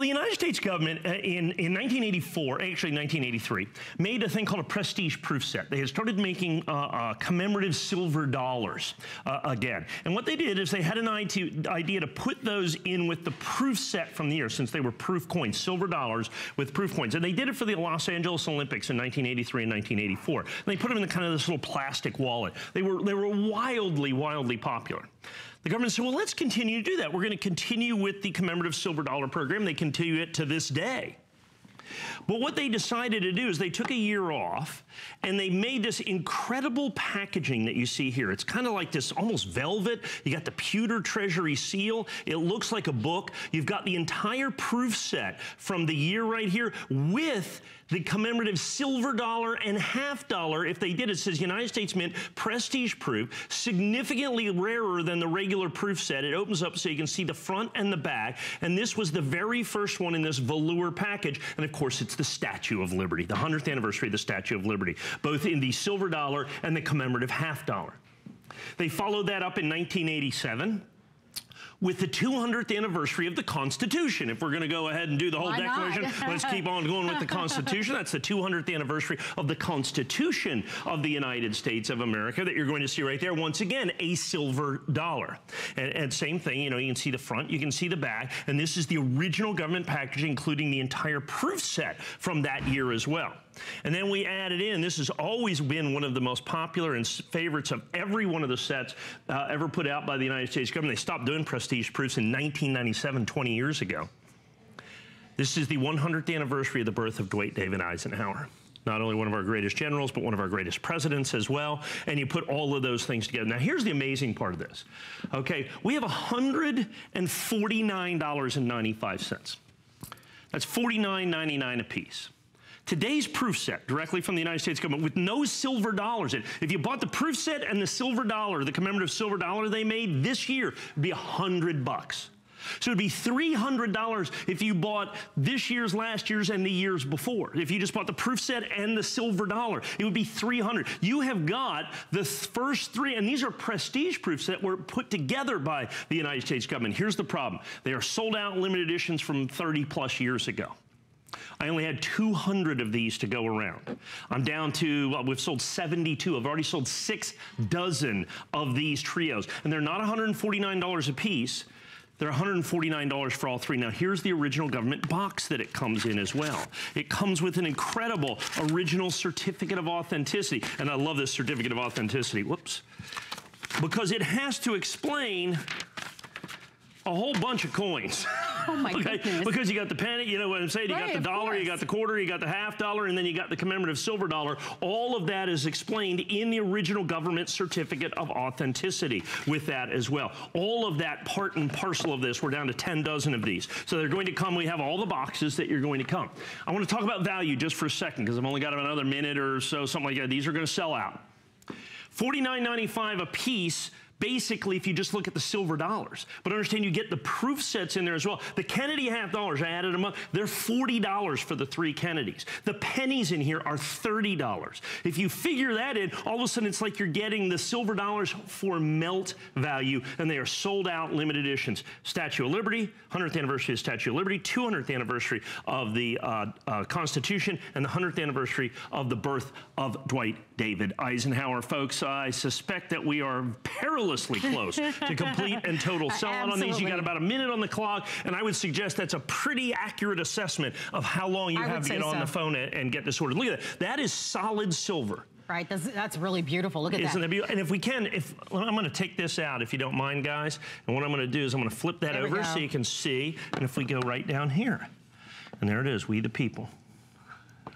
The United States government in 1984, actually 1983, made a thing called a prestige proof set. They had started making commemorative silver dollars again. And what they did is they had an idea to put those in with the proof set from the year, since they were proof coins, silver dollars with proof coins. And they did it for the Los Angeles Olympics in 1983 and 1984. And they put them in the kind of this little plastic wallet. They were wildly, wildly popular. The government said, well, let's continue to do that. We're going to continue with the commemorative silver dollar program. They continue it to this day. But what they decided to do is they took a year off and they made this incredible packaging that you see here. It's kind of like this almost velvet. You got the pewter treasury seal. It looks like a book. You've got the entire proof set from the year right here with the commemorative silver dollar and half dollar. If they did, it says United States Mint prestige proof, significantly rarer than the regular proof set. It opens up so you can see the front and the back. And this was the very first one in this velour package. And of course, it's the Statue of Liberty, the 100th anniversary of the Statue of Liberty, both in the silver dollar and the commemorative half dollar. They followed that up in 1987. With the 200th anniversary of the Constitution. If we're going to go ahead and do the whole declaration, let's keep on going with the Constitution. That's the 200th anniversary of the Constitution of the United States of America that you're going to see right there. Once again, a silver dollar. And same thing, you know, you can see the front, you can see the back, and this is the original government packaging, including the entire proof set from that year as well. And then we added in, this has always been one of the most popular and favorites of every one of the sets ever put out by the United States government. They stopped doing prestige proofs in 1997, 20 years ago. This is the 100th anniversary of the birth of Dwight David Eisenhower. Not only one of our greatest generals, but one of our greatest presidents as well. And you put all of those things together. Now, here's the amazing part of this. Okay, we have $149.95. That's $49.99 a piece. Today's proof set, directly from the United States government, with no silver dollars in it. If you bought the proof set and the silver dollar, the commemorative silver dollar they made this year, it'd be $100. So it'd be $300 if you bought this year's, last year's, and the years before. If you just bought the proof set and the silver dollar, it would be $300. You have got the first three, and these are prestige proofs that were put together by the United States government. Here's the problem. They are sold out in limited editions from 30 plus years ago. I only had 200 of these to go around. I'm down to, well, we've sold 72. I've already sold 6 dozen of these trios. And they're not $149 a piece. They're $149 for all three. Now, here's the original government box that it comes in as well. It comes with an incredible original certificate of authenticity. And I love this certificate of authenticity. Whoops. Because it has to explain a whole bunch of coins. Oh my goodness. Because you got the penny, you know what I'm saying? You got the dollar, you got the quarter, you got the half dollar, and then you got the commemorative silver dollar. All of that is explained in the original government certificate of authenticity with that as well. All of that part and parcel of this, we're down to 10 dozen of these. So they're going to come, we have all the boxes that you're going to come. I want to talk about value just for a second because I've only got another minute or so, something like that. These are going to sell out. $49.95 a piece. Basically, if you just look at the silver dollars. But understand, you get the proof sets in there as well. The Kennedy half dollars, I added them up. They're $40 for the 3 Kennedys. The pennies in here are $30. If you figure that in, all of a sudden it's like you're getting the silver dollars for melt value, and they are sold out limited editions. Statue of Liberty, 100th anniversary of the Statue of Liberty, 200th anniversary of the Constitution, and the 100th anniversary of the birth of Dwight David Eisenhower. Folks, I suspect that we are perilously close to complete and total sellout on these. You got about a minute on the clock, and I would suggest that's a pretty accurate assessment of how long you have to get on the phone and get this ordered. Look at that. That is solid silver. Right, that's really beautiful. Look at that. Isn't it beautiful? And if we can, I'm going to take this out, if you don't mind, guys. And what I'm going to do is I'm going to flip that over so you can see. And if we go right down here, and there it is, We the People.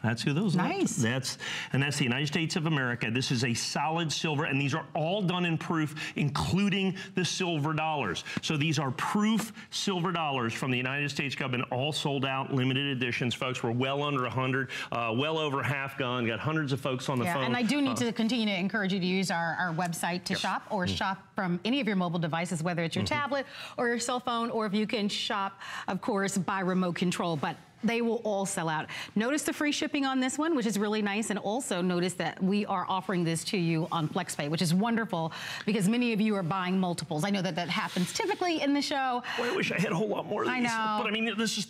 That's who those are. Nice. That's the United States of America. This is a solid silver, and these are all done in proof, including the silver dollars. So these are proof silver dollars from the United States government, all sold out, limited editions, folks. We're well under 100, well over half gone. Got hundreds of folks on the phone. And I do need to continue to encourage you to use our website to shop, or shop from any of your mobile devices, whether it's your tablet or your cell phone, or if you can shop, of course, by remote control. But they will all sell out. Notice the free shipping on this one, which is really nice, and also notice that we are offering this to you on FlexPay, which is wonderful because many of you are buying multiples. I know that that happens typically in the show. Boy, I wish I had a whole lot more of these. I know. But I mean, this is